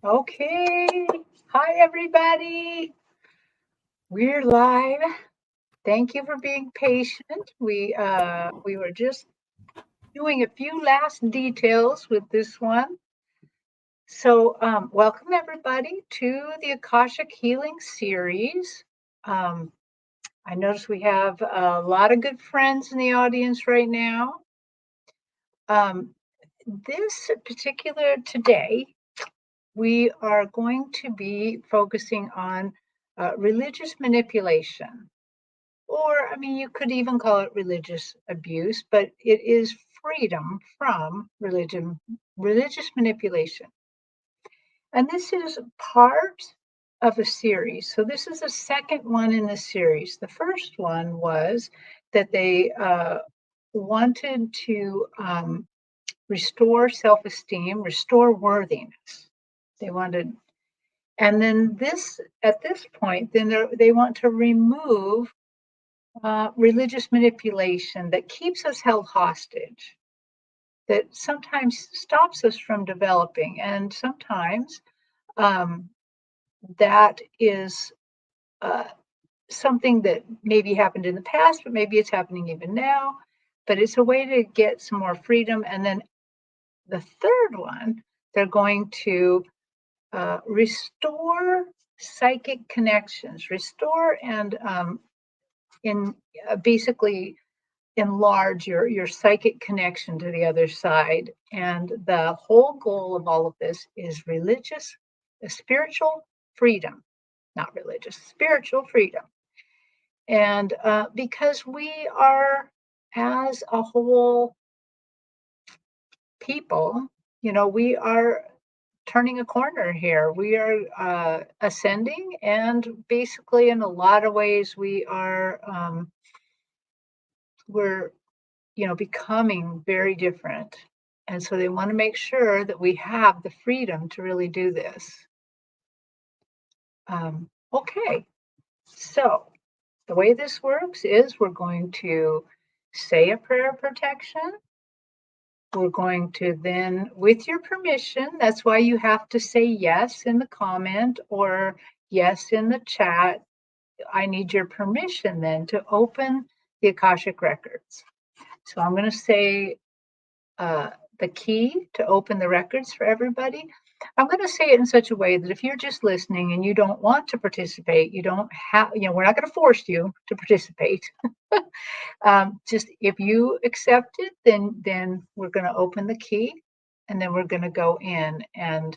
Okay. Hi, everybody. We're live. Thank you for being patient. We were just doing a few last details with this one. So, welcome everybody to the Akashic Healing Series. Um, I notice we have a lot of good friends in the audience right now. This particular today, we are going to be focusing on religious manipulation. Or, I mean, you could even call it religious abuse, but it is freedom from religious manipulation. And this is part of a series. So this is the second one in the series. The first one was that they wanted to restore self-esteem, restore worthiness. They wanted, and then at this point, then they want to remove religious manipulation that keeps us held hostage, that sometimes stops us from developing, and sometimes um, that is uh, something that maybe happened in the past, but maybe it's happening even now. But it's a way to get some more freedom. And then the third one, they're going to restore psychic connections, restore and in basically enlarge your psychic connection to the other side. And the whole goal of all of this is spiritual freedom, not religious, spiritual freedom. And because we are, as a whole people, we are turning a corner here. We are ascending, and basically, in a lot of ways, we're becoming very different. And so they want to make sure that we have the freedom to really do this. Okay, so the way this works is we're going to say a prayer of protection. We're going to then, with your permission, that's why you have to say yes in the comment or yes in the chat. I need your permission then to open the Akashic records. So I'm going to say the key to open the records for everybody. I'm going to say it in such a way that if you're just listening and you don't want to participate, you don't have, we're not going to force you to participate. Just if you accept it, then we're going to open the key, and then we're going to go in. And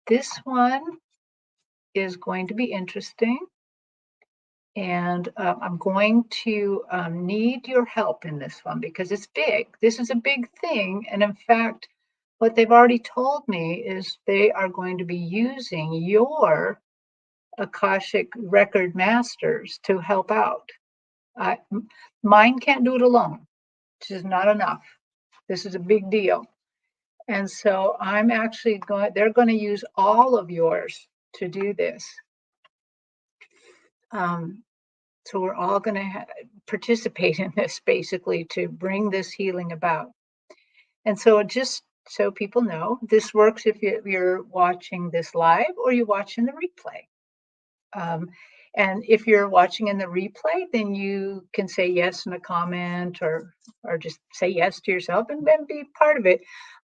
this one is going to be interesting. And I'm going to need your help in this one because it's big. This is a big thing. And in fact, what they've already told me is they are going to be using your Akashic record masters to help out. Mine can't do it alone. This is not enough. This is a big deal. And so I'm actually they're going to use all of yours to do this. So we're all going to participate in this basically to bring this healing about. And so just so people know, this works if you're watching this live or you're watching the replay. And if you're watching in the replay, then you can say yes in a comment or just say yes to yourself and then be part of it.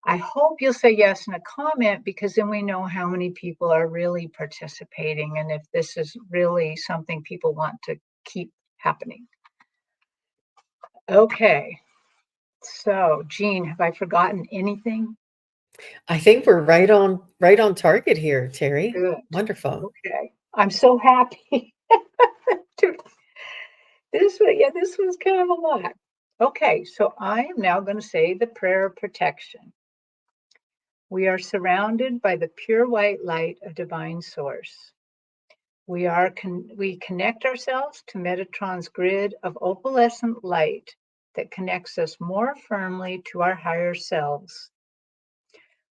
I hope you'll say yes in a comment because then we know how many people are really participating and if this is really something people want to keep happening. Okay. So, Jean, have I forgotten anything? I think we're right on target here, Terry. Good. Wonderful. Okay. I'm so happy. This was kind of a lot. Okay, so I am now going to say the prayer of protection. We are surrounded by the pure white light of divine source. We connect ourselves to Metatron's grid of opalescent light that connects us more firmly to our higher selves.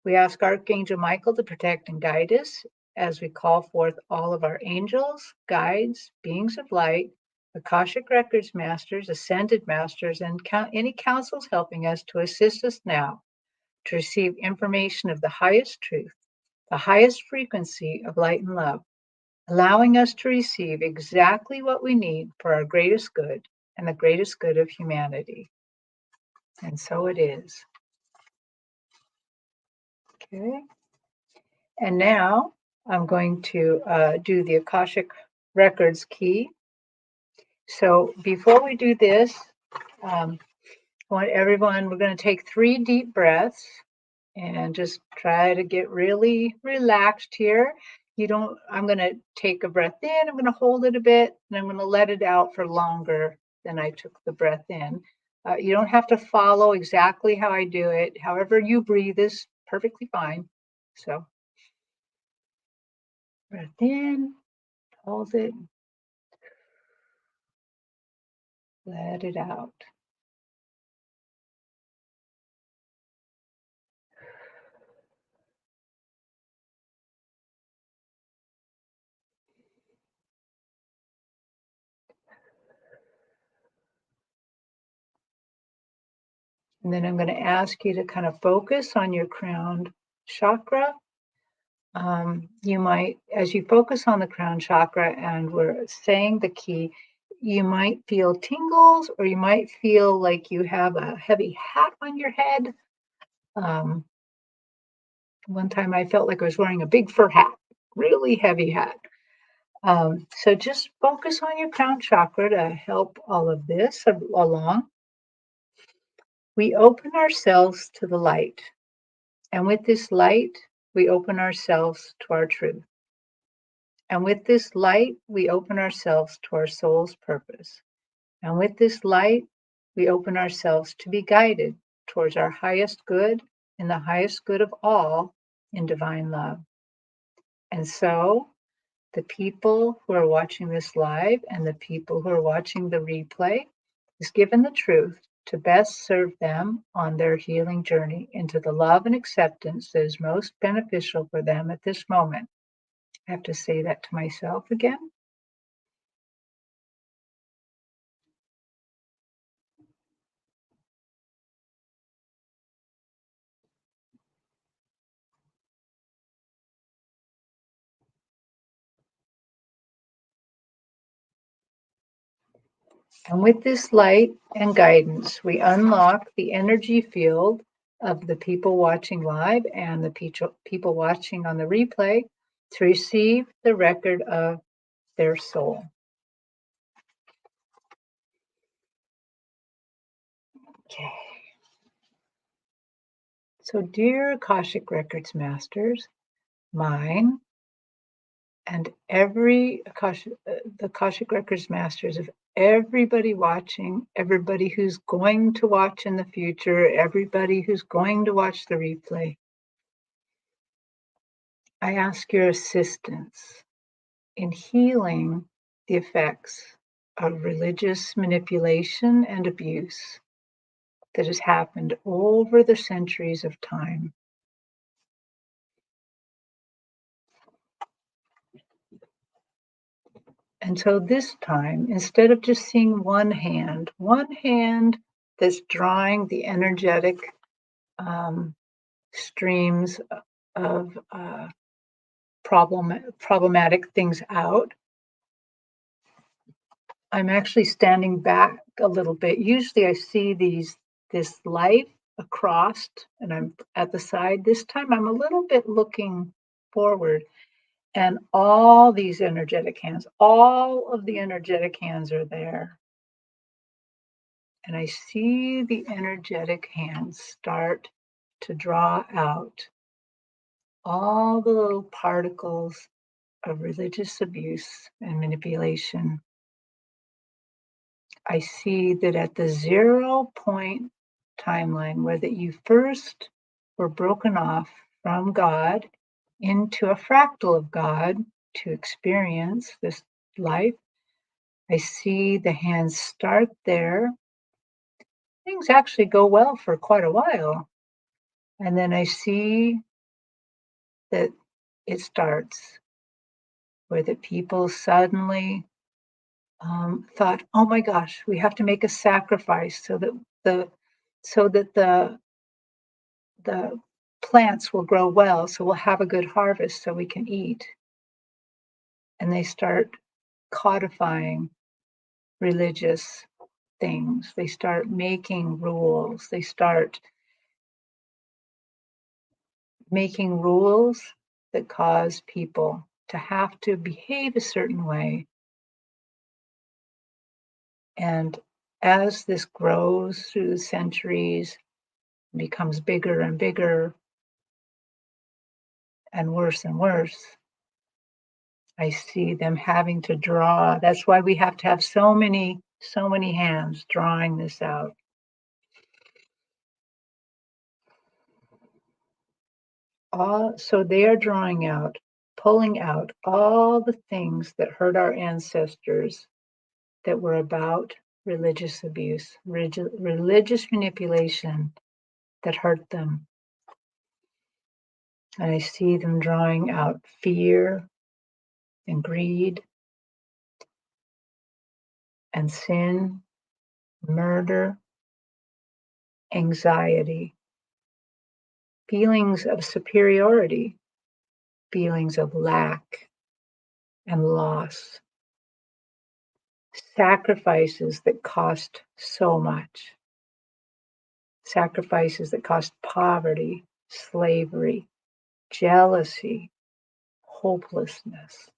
We ask Archangel Michael to protect and guide us as we call forth all of our angels, guides, beings of light, Akashic Records masters, ascended masters, and any councils helping us to assist us now to receive information of the highest truth the highest frequency of light and love, allowing us to receive exactly what we need for our greatest good and the greatest good of humanity. And so it is. Okay. And now I'm going to do the Akashic Records key. So before we do this, I want everyone, we're going to take 3 deep breaths and just try to get really relaxed here. I'm going to take a breath in, I'm going to hold it a bit, and I'm going to let it out for longer than I took the breath in. You don't have to follow exactly how I do it. However you breathe is perfectly fine. So breath in, hold it, let it out. And then I'm going to ask you to kind of focus on your crown chakra. You might, as you focus on the crown chakra and we're saying the key, you might feel tingles or you might feel like you have a heavy hat on your head. One time I felt like I was wearing a big fur hat, really heavy hat. So just focus on your crown chakra to help all of this along. We open ourselves to the light. And with this light, we open ourselves to our truth. And with this light, we open ourselves to our soul's purpose. And with this light, we open ourselves to be guided towards our highest good and the highest good of all in divine love. And so, the people who are watching this live and the people who are watching the replay is given the truth to best serve them on their healing journey into the love and acceptance that is most beneficial for them at this moment. I have to say that to myself again. And with this light and guidance, we unlock the energy field of the people watching live and the people watching on the replay to receive the record of their soul. Okay. So, dear Akashic Records Masters, mine and the Akashic Records Masters of everybody watching, everybody who's going to watch in the future, everybody who's going to watch the replay, I ask your assistance in healing the effects of religious manipulation and abuse that has happened over the centuries of time. And so this time, instead of just seeing one hand that's drawing the energetic streams of problematic things out, I'm actually standing back a little bit. Usually I see this light across and I'm at the side. This time I'm a little bit looking forward and all these energetic hands, all of the energetic hands are there. And I see the energetic hands start to draw out all the little particles of religious abuse and manipulation. I see that at the 0 point timeline where that you first were broken off from God into a fractal of God to experience this life, I see the hands start there. Things actually go well for quite a while. And then I see that it starts where the people suddenly thought, "Oh my gosh, we have to make a sacrifice so that the plants will grow well, so we'll have a good harvest so we can eat. And they start codifying religious things. They start making rules. They start making rules that cause people to have to behave a certain way. And as this grows through the centuries, becomes bigger and bigger and worse, I see them having to draw. That's why we have to have so many hands drawing this out. So they are drawing out, pulling out all the things that hurt our ancestors that were about religious abuse, religious manipulation that hurt them. And I see them drawing out fear and greed and sin, murder, anxiety, feelings of superiority, feelings of lack and loss, sacrifices that cost so much, sacrifices that cost poverty, slavery, jealousy, hopelessness,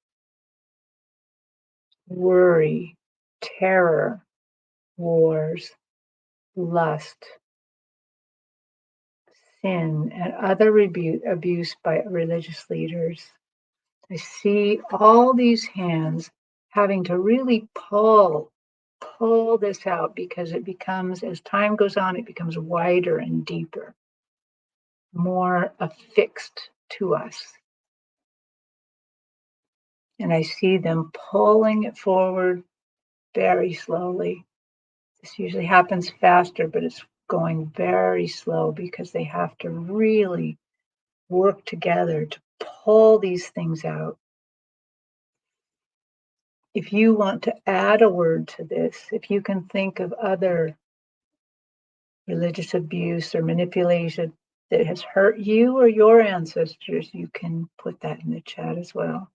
worry, terror, wars, lust, sin, and other abuse by religious leaders. I see all these hands having to really pull this out because it becomes, as time goes on, it becomes wider and deeper, more affixed to us. And I see them pulling it forward very slowly. This usually happens faster, but it's going very slow because they have to really work together to pull these things out. If you want to add a word to this, if you can think of other religious abuse or manipulation that has hurt you or your ancestors, you can put that in the chat as well.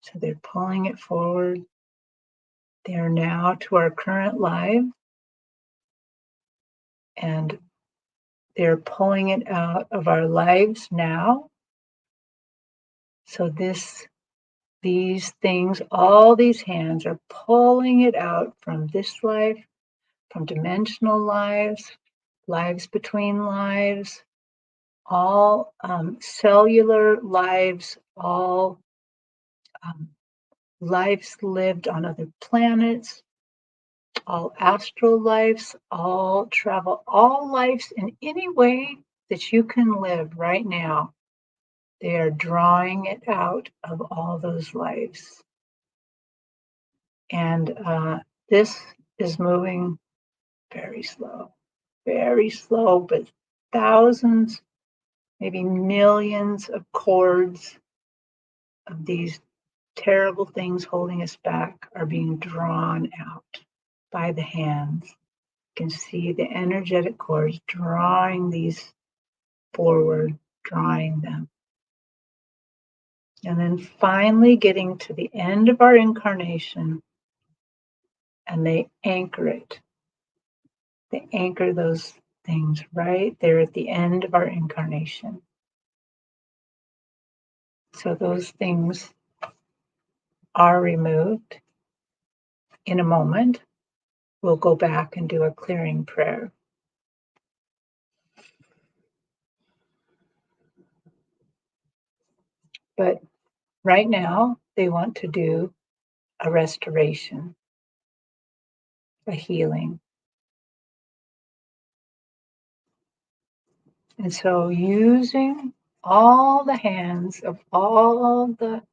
So they're pulling it forward. They are now to our current life, and they're pulling it out of our lives now. So these things, all these hands are pulling it out from this life, from dimensional lives, lives between lives, all cellular lives, all lives lived on other planets, all astral lives, all travel, all lives in any way that you can live right now. They are drawing it out of all those lives. And this is moving very slow, but thousands, maybe millions of cords of these terrible things holding us back are being drawn out by the hands. You can see the energetic cords drawing these forward, drawing them. And then finally getting to the end of our incarnation, and they anchor it. They anchor those things right there at the end of our incarnation. So those things are removed. In a moment, we'll go back and do a clearing prayer. But right now, they want to do a restoration, a healing. And so using all the hands of all the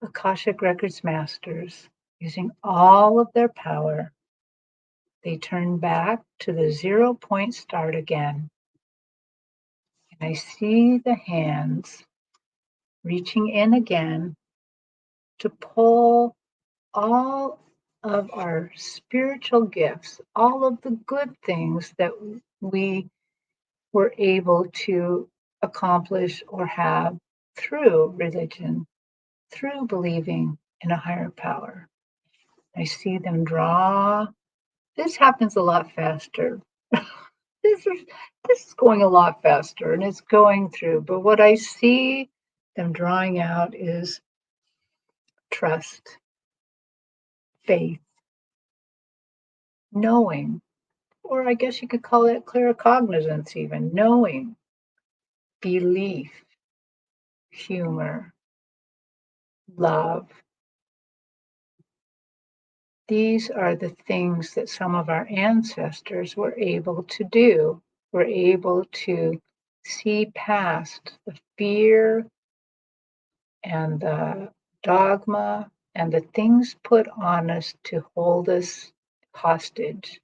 Akashic Records masters, using all of their power, they turn back to the 0 point start again. And I see the hands reaching in again to pull all of our spiritual gifts, all of the good things that we were able to accomplish or have through religion, through believing in a higher power. I see them draw. This happens a lot faster. this is this is going a lot faster and it's going through. But what I see them drawing out is trust, faith, knowing, or I guess you could call it claircognizance even, knowing, belief, humor, love. These are the things that some of our ancestors were able to do, were able to see past the fear and the dogma and the things put on us to hold us hostage.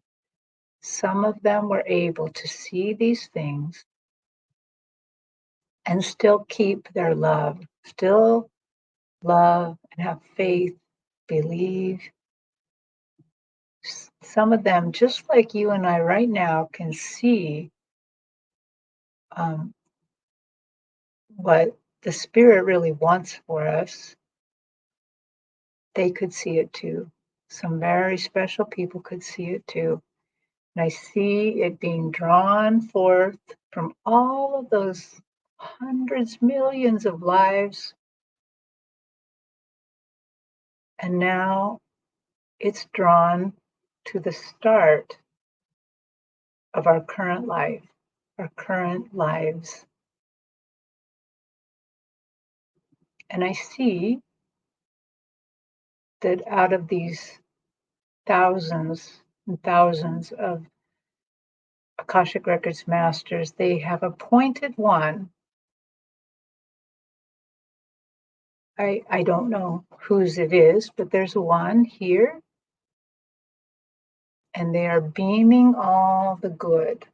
Some of them were able to see these things and still keep their love, still love and have faith, believe. Some of them, just like you and I right now, can see um, what the spirit really wants for us. They could see it too. Some very special people could see it too. And I see it being drawn forth from all of those hundreds, millions of lives. And now it's drawn to the start of our current life, our current lives. And I see that out of these thousands and thousands of Akashic Records masters, they have appointed one. I don't know whose it is, but there's one here, and they are beaming all the good,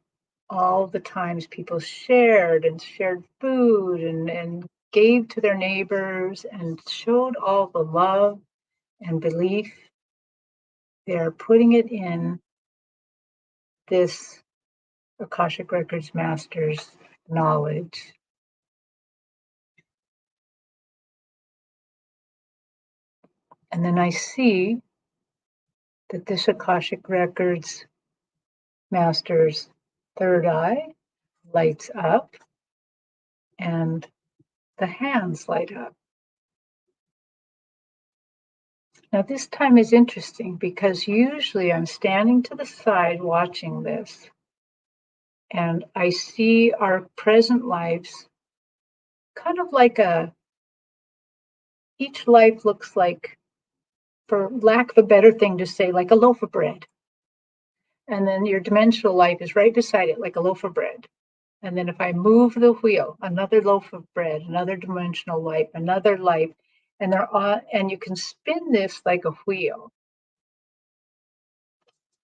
all the times people shared and shared food and gave to their neighbors and showed all the love and belief. They are putting it in this Akashic Records master's knowledge. And then I see that this Akashic Records master's third eye lights up and the hands light up. Now, this time is interesting because usually I'm standing to the side watching this, and I see our present lives kind of like each life looks like, for lack of a better thing to say, like a loaf of bread. And then your dimensional life is right beside it, like a loaf of bread. And then if I move the wheel, another loaf of bread, another dimensional life, another life, and they're all, and you can spin this like a wheel.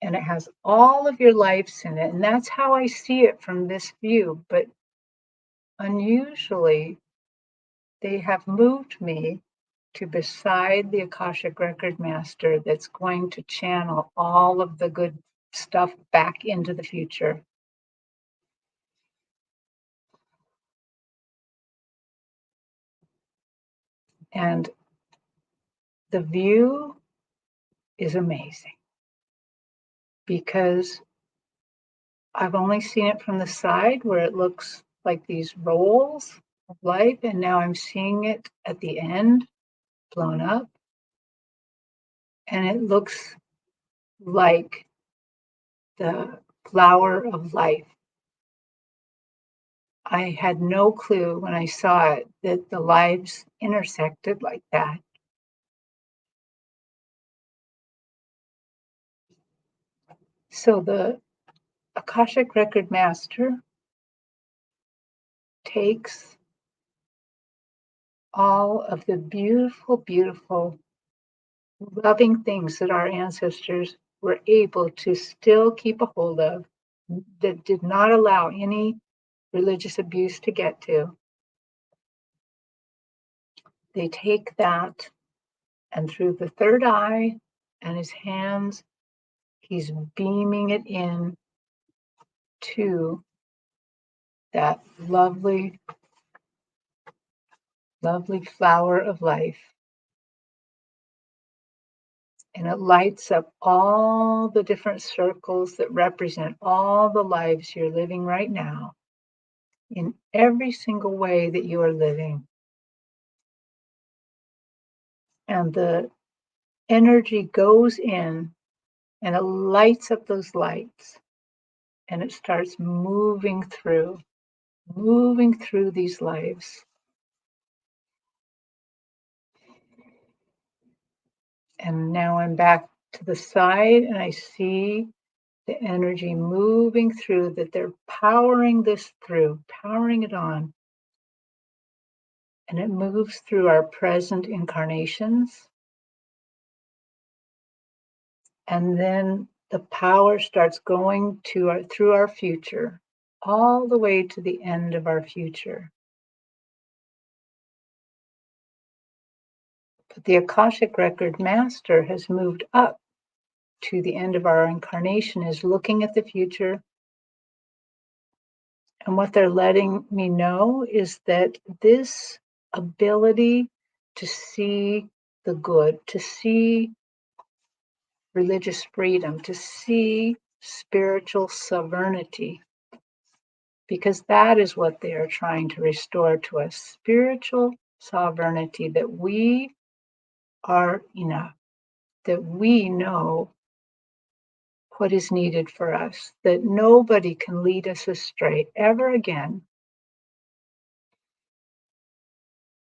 And it has all of your lives in it. And that's how I see it from this view. But unusually, they have moved me to beside the Akashic Record Master that's going to channel all of the good stuff back into the future. And the view is amazing because I've only seen it from the side where it looks like these rolls of life, and now I'm seeing it at the end blown up, and it looks like the flower of life. I had no clue when I saw it that the lives intersected like that. So the Akashic Record Master takes all of the beautiful, beautiful, loving things that our ancestors were able to still keep a hold of, that did not allow any religious abuse to get to. They take that, and through the third eye and his hands, he's beaming it in to that lovely lovely flower of life. And it lights up all the different circles that represent all the lives you're living right now in every single way that you are living. And the energy goes in and it lights up those lights and it starts moving through these lives. And now I'm back to the side and I see the energy moving through, that they're powering this through, powering it on. And it moves through our present incarnations. And then the power starts going through our future, all the way to the end of our future. But the Akashic Record Master has moved up to the end of our incarnation, is looking at the future. And what they're letting me know is that this ability to see the good, to see religious freedom, to see spiritual sovereignty, because that is what they are trying to restore to us, spiritual sovereignty, that we are enough, that we know what is needed for us, that nobody can lead us astray ever again.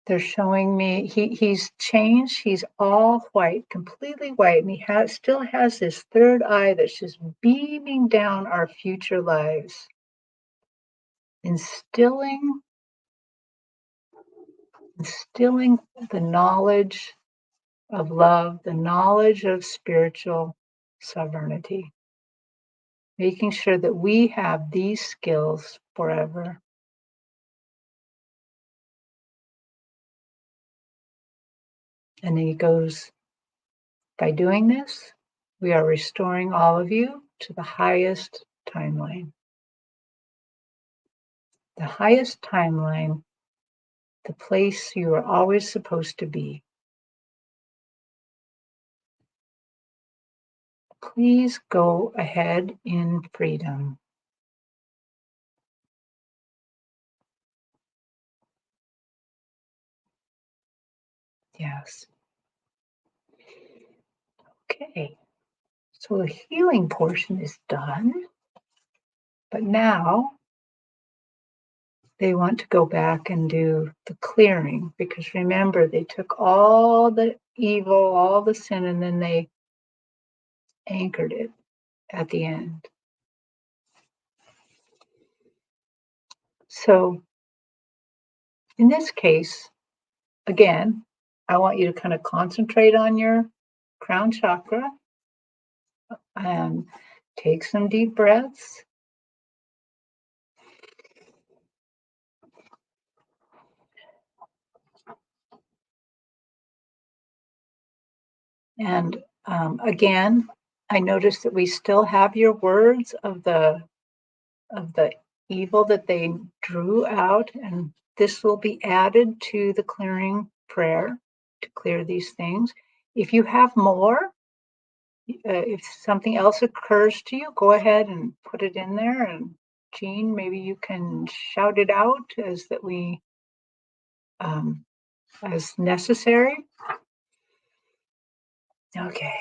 They're showing me he's changed. He's all white, completely white, and he still has this third eye that's just beaming down our future lives, instilling the knowledge of love, the knowledge of spiritual sovereignty, making sure that we have these skills forever. And then he goes, by doing this, we are restoring all of you to the highest timeline. The highest timeline, the place you are always supposed to be. Please go ahead in freedom. Yes. Okay. So the healing portion is done. But now they want to go back and do the clearing, because remember, they took all the evil, all the sin, and then they anchored it at the end. So in this case, again, I want you to kind of concentrate on your crown chakra and take some deep breaths. And again, I notice that we still have your words of the evil that they drew out, and this will be added to the clearing prayer to clear these things. If you have more, if something else occurs to you, go ahead and put it in there. And Jean, maybe you can shout it out as necessary. Okay.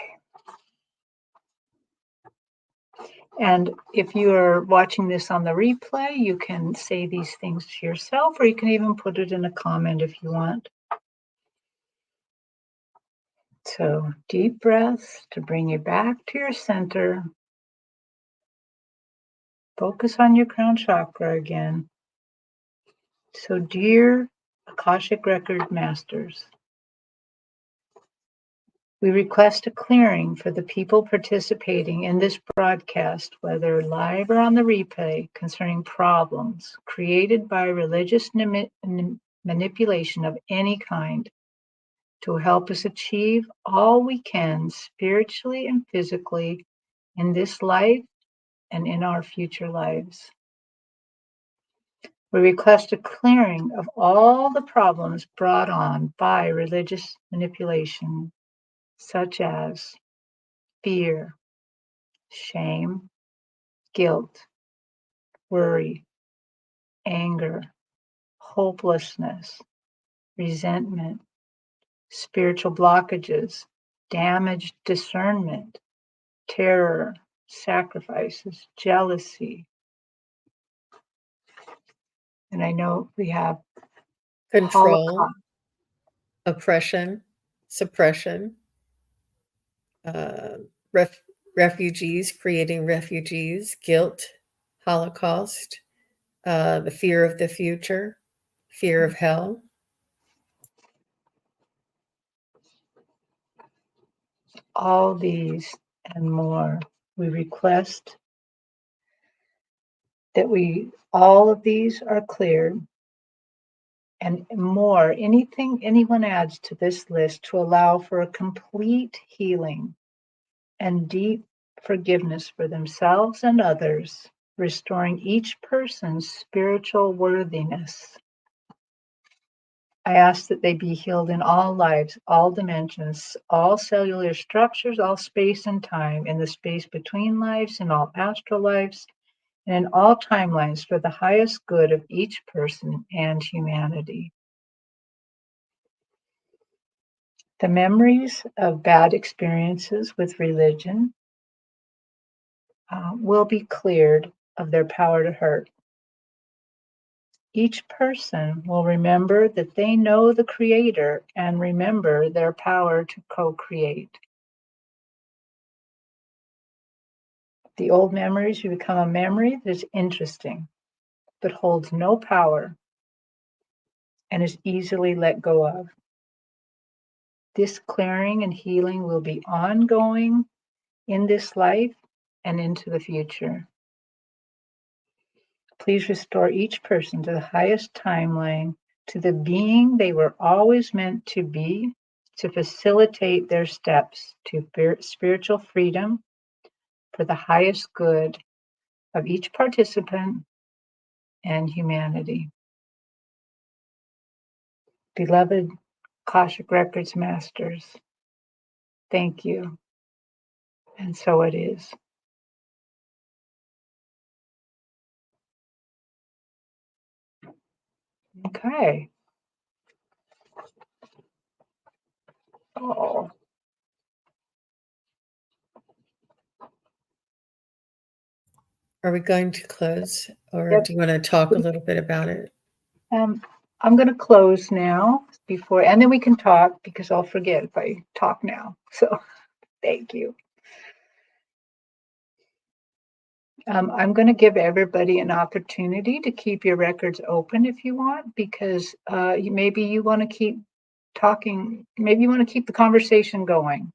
And if you are watching this on the replay, you can say these things to yourself, or you can even put it in a comment if you want. So deep breaths to bring you back to your center. Focus on your crown chakra again. So dear Akashic Record Masters, we request a clearing for the people participating in this broadcast, whether live or on the replay, concerning problems created by religious manipulation of any kind, to help us achieve all we can spiritually and physically in this life and in our future lives. We request a clearing of all the problems brought on by religious manipulation, such as fear, shame, guilt, worry, anger, hopelessness, resentment, spiritual blockages, damaged discernment, terror, sacrifices, jealousy. And I know we have Control, Holocaust. oppression, suppression, uh, ref- refugees, creating refugees, guilt, Holocaust, the fear of the future, fear of hell. All these and more. We request that all of these are cleared and more, anything anyone adds to this list to allow for a complete healing and deep forgiveness for themselves and others, restoring each person's spiritual worthiness. I ask that they be healed in all lives, all dimensions, all cellular structures, all space and time, in the space between lives, in all astral lives, and in all timelines for the highest good of each person and humanity. The memories of bad experiences with religion will be cleared of their power to hurt. Each person will remember that they know the Creator and remember their power to co-create. The old memories will become a memory that is interesting, but holds no power and is easily let go of. This clearing and healing will be ongoing in this life and into the future. Please restore each person to the highest timeline, to the being they were always meant to be, to facilitate their steps to spiritual freedom for the highest good of each participant and humanity. Beloved Akashic Records Masters, thank you. And so it is. Okay. Oh, Are we going to close, or yep. do you want to talk a little bit about it? I'm going to close now and then we can talk because I'll forget if I talk now. So thank you. I'm going to give everybody an opportunity to keep your records open if you want, because maybe you want to keep talking. Maybe you want to keep the conversation going.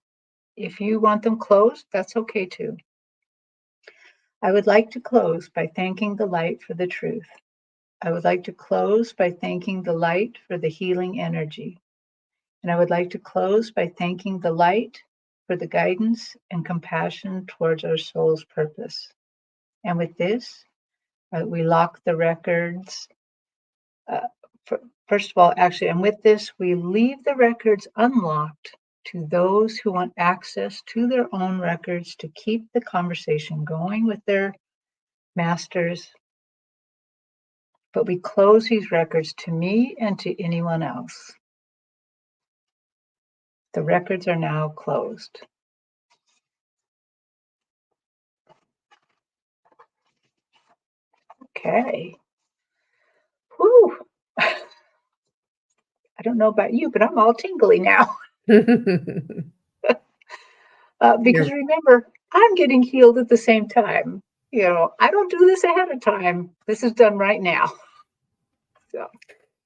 If you want them closed, that's okay too. I would like to close by thanking the light for the truth. I would like to close by thanking the light for the healing energy. And I would like to close by thanking the light for the guidance and compassion towards our soul's purpose. And with this, we lock the records. First of all, actually, and with this, we leave the records unlocked to those who want access to their own records to keep the conversation going with their masters. But we close these records to me and to anyone else. The records are now closed. Okay. Whew. I don't know about you, but I'm all tingly now. Because remember, I'm getting healed at the same time. I don't do this ahead of time. This is done right now.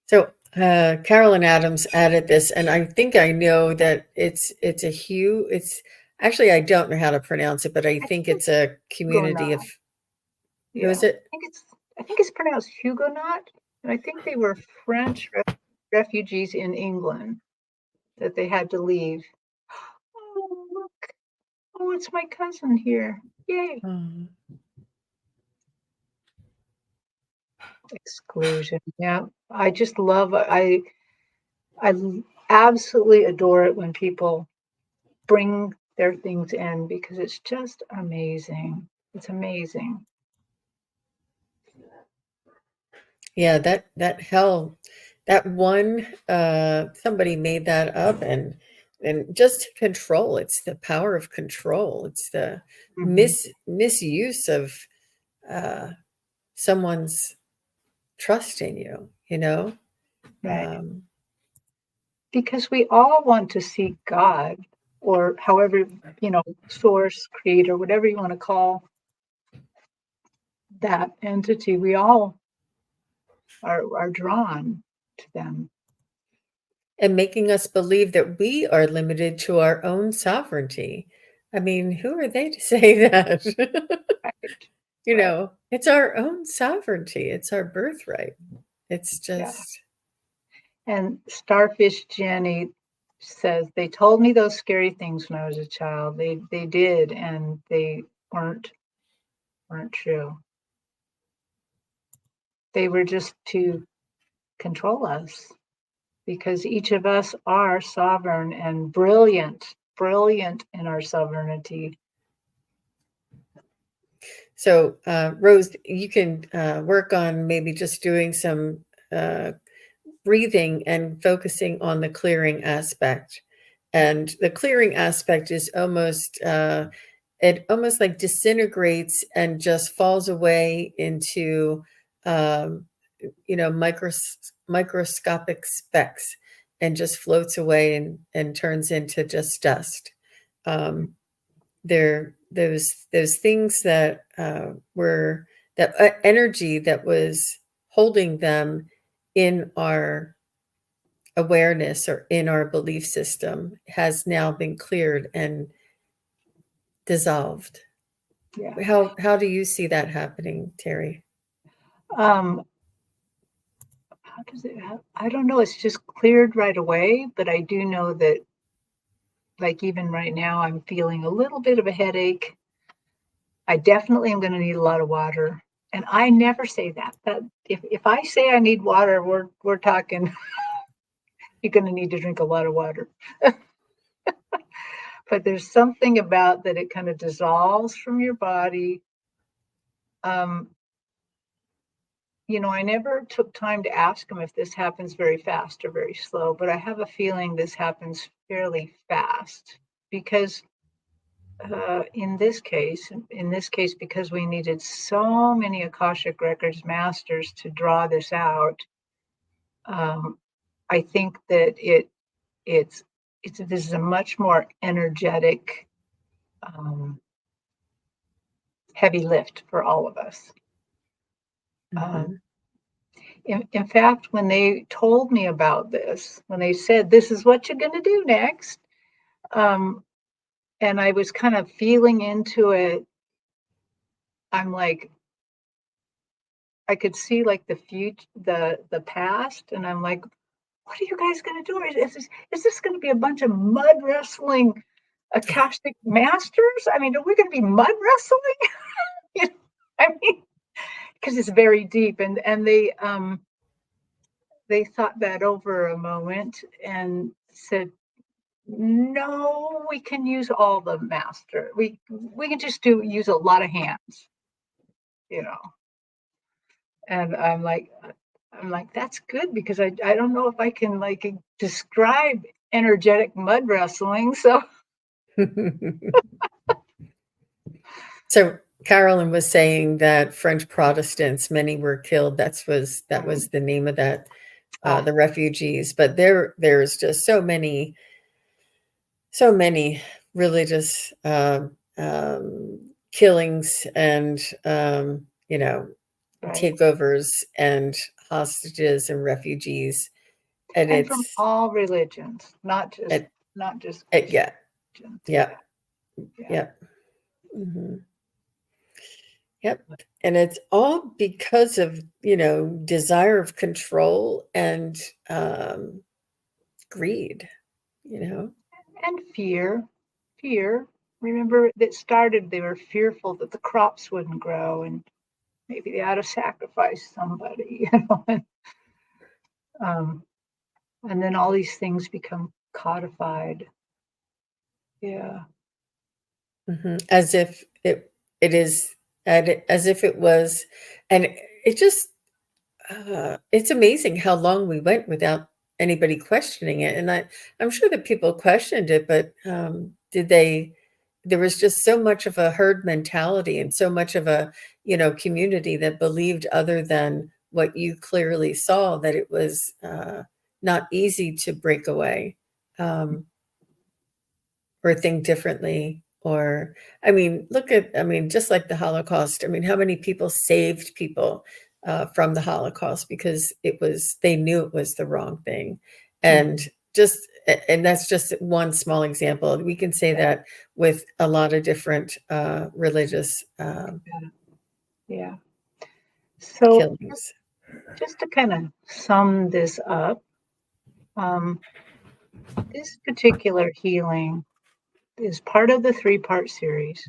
So Carolyn Adams added this, and I think I know that it's a hue. It's actually, I don't know how to pronounce it, but I think it's a community of, who Yeah, is it? I think it's pronounced Huguenot, and I think they were French refugees in England that they had to leave. Oh, look. Oh, it's my cousin here. Yay. Exclusion. Yeah. I just love, I absolutely adore it when people bring their things in because it's just amazing. It's amazing. Yeah, that hell, that one, somebody made that up, and just control. It's the power of control. It's the Hmm. misuse of uh, someone's trust in you. You know, Right. um, Because we all want to seek God or however, source, creator, whatever you want to call that entity. We all are drawn to them. and making us believe that we are limited to our own sovereignty. I mean, who are they to say that? Right. You Right. know, it's our own sovereignty. It's our birthright. It's Yeah. just And Starfish Jenny says, they told me those scary things when I was a child. They did, and they weren't weren't true. They were just to control us because each of us are sovereign and brilliant in our sovereignty. so, Rose, you can work on maybe just doing some uh, breathing and focusing on the clearing aspect. And the clearing aspect is almost, it almost like disintegrates and just falls away into, um, microscopic specks and just floats away and turns into just dust. Um, there those things that were that energy that was holding them in our awareness or in our belief system has now been cleared and dissolved. Yeah. How do you see that happening, Terry? Um, how does it? I don't know. It's just cleared right away, but I do know that, like even right now, I'm feeling a little bit of a headache. I definitely am going to need a lot of water. And I never say that. That if I say I need water, we're talking you're going to need to drink a lot of water. But there's something about that it kind of dissolves from your body. Um, I never took time to ask him if this happens very fast or very slow, but I have a feeling this happens fairly fast because in this case, because we needed so many Akashic Records masters to draw this out, um, I think that it's this is a much more energetic, um, heavy lift for all of us. Um, Hmm. in fact, when they told me about this, when they said this is what you're going to do next, um, and I was kind of feeling into it, I'm like, I could see like the future, the past, and I'm like, what are you guys going to do? Is this going to be a bunch of mud wrestling Akashic masters? I mean, are we going to be mud wrestling? You know, I mean, because it's very deep, and they thought that over a moment and said, no, we can use all the master. We can just use a lot of hands, you know. And I'm like, that's good because I don't know if I can like describe energetic mud wrestling. So So Carolyn was saying that French Protestants, many were killed. That mm, was the name of that, ah, the refugees. But there's just so many religious killings and right. takeovers and hostages and refugees, and And from all religions, not just it, not just Christian yeah, religions. yeah, Yeah, yeah, yeah. Hmm. Yep. And it's all because of, desire of control and um, greed, you know? and fear. Remember that started. They were fearful that the crops wouldn't grow, and maybe they ought to sacrifice somebody, um, and then all these things become codified. Yeah. As if it is, as if it was, and it just it's amazing how long we went without anybody questioning it. And I'm sure that people questioned it, but did they? There was just so much of a herd mentality and so much of a, community that believed other than what you clearly saw, that it was not easy to break away. Um, or think differently, or just like the Holocaust. I mean, how many people saved people from the Holocaust because they knew it was the wrong thing. Mhm. And that's just one small example. We can say Yeah. that with a lot of different religious Yeah. So killings. just to kind of sum this up, um, this particular healing is part of the three-part series.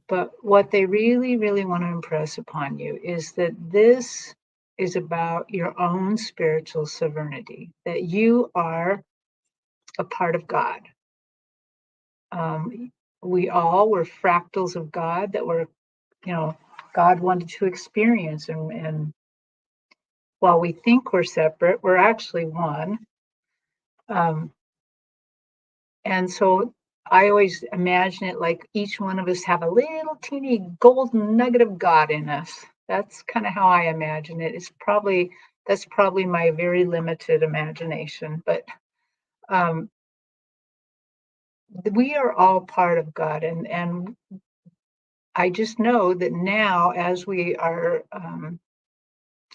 But what they really, really want to impress upon you is that this is about your own spiritual sovereignty, that you are a part of God. We all were fractals of God that were, God wanted to experience. And while we think we're separate, we're actually one. Um, and so I always imagine it like each one of us have a little teeny golden nugget of God in us. That's kind of how I imagine it. That's probably my very limited imagination, but um, we are all part of God, and I just know that now as we are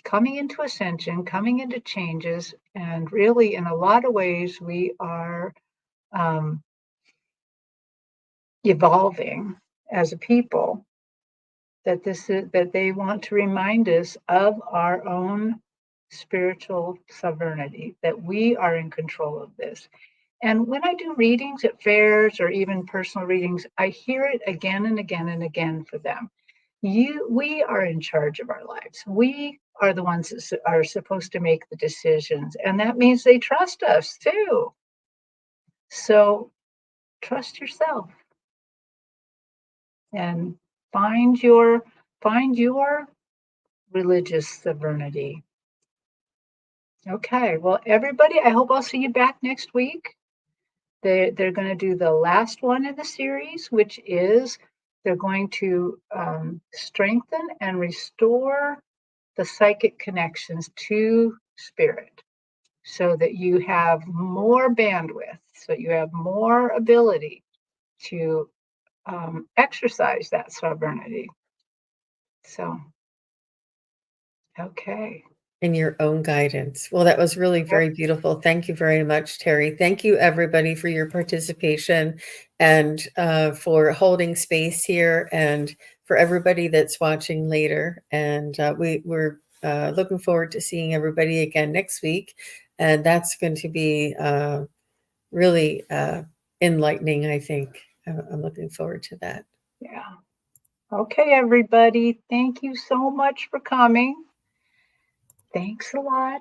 coming into ascension, coming into changes, and really in a lot of ways we are um, evolving as a people, that they want to remind us of our own spiritual sovereignty, that we are in control of this. And when I do readings at fairs or even personal readings, I hear it again and again and again for them. We are in charge of our lives. We are the ones that are supposed to make the decisions, and that means they trust us too. So trust yourself and find your find your religious sovereignty. Okay, well, everybody, I hope I'll see you back next week. They're going to do the last one in the series, which is they're going to strengthen and restore the psychic connections to spirit so that you have more bandwidth, so you have more ability to exercise that sovereignty. So, okay. In your own guidance. Well, that was really Yep. very beautiful. Thank you very much, Terry. Thank you, everybody, for your participation and for holding space here, and for everybody that's watching later. And we're looking forward to seeing everybody again next week. And that's going to be really enlightening, I think. I'm looking forward to that. Yeah. Okay, everybody. Thank you so much for coming. Thanks a lot.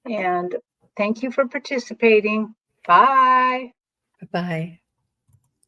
And thank you for participating. Bye. Bye-bye.